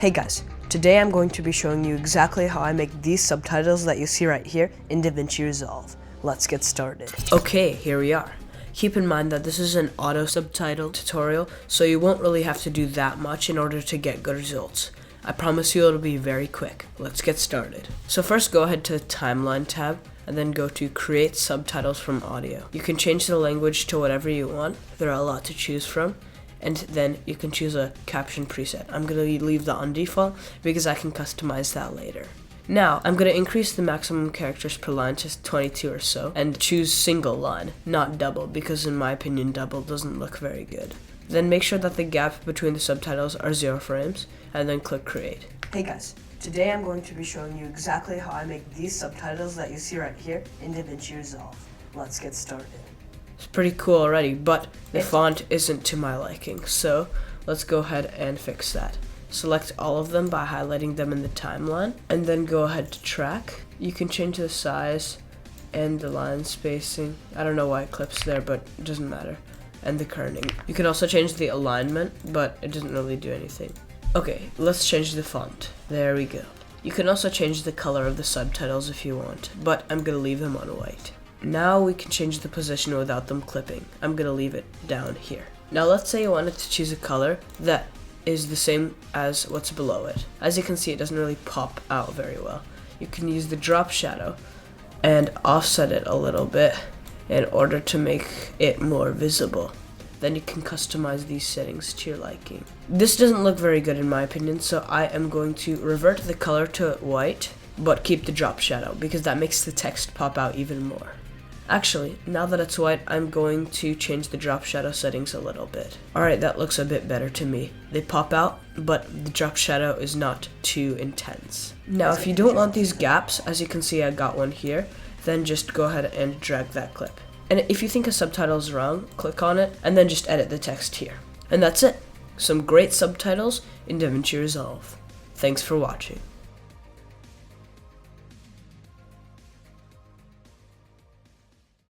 Hey guys, today I'm going to be showing you exactly how I make these subtitles that you see right here in DaVinci Resolve. Let's get started. Okay, here we are. Keep in mind that this is an auto subtitle tutorial, so you won't really have to do that much in order to get good results. I promise you it'll be very quick. Let's get started. So first go ahead to the timeline tab and then go to create subtitles from audio. You can change the language to whatever you want. There are a lot to choose from. And then you can choose a caption preset. I'm going to leave that on default because I can customize that later. Now, I'm going to increase the maximum characters per line to 22 or so and choose single line, not double, because in my opinion double doesn't look very good. Then make sure that the gap between the subtitles are 0 frames and then click create. Hey guys, today I'm going to be showing you exactly how I make these subtitles that you see right here in DaVinci Resolve. Let's get started. It's pretty cool already, but the font isn't to my liking, so let's go ahead and fix that. Select all of them by highlighting them in the timeline, and then go ahead to track. You can change the size and the line spacing. I don't know why it clips there, but it doesn't matter. And the kerning. You can also change the alignment, but it doesn't really do anything. Okay, let's change the font. There we go. You can also change the color of the subtitles if you want, but I'm gonna leave them on white. Now we can change the position without them clipping. I'm gonna leave it down here. Now let's say you wanted to choose a color that is the same as what's below it. As you can see, it doesn't really pop out very well. You can use the drop shadow and offset it a little bit in order to make it more visible. Then you can customize these settings to your liking. This doesn't look very good in my opinion, so I am going to revert the color to white, but keep the drop shadow because that makes the text pop out even more. Actually, now that it's white, I'm going to change the drop shadow settings a little bit. Alright, that looks a bit better to me. They pop out, but the drop shadow is not too intense. Now, if you don't want these gaps, as you can see I got one here, then just go ahead and drag that clip. And if you think a subtitle is wrong, click on it, and then just edit the text here. And that's it. Some great subtitles in DaVinci Resolve. Thanks for watching.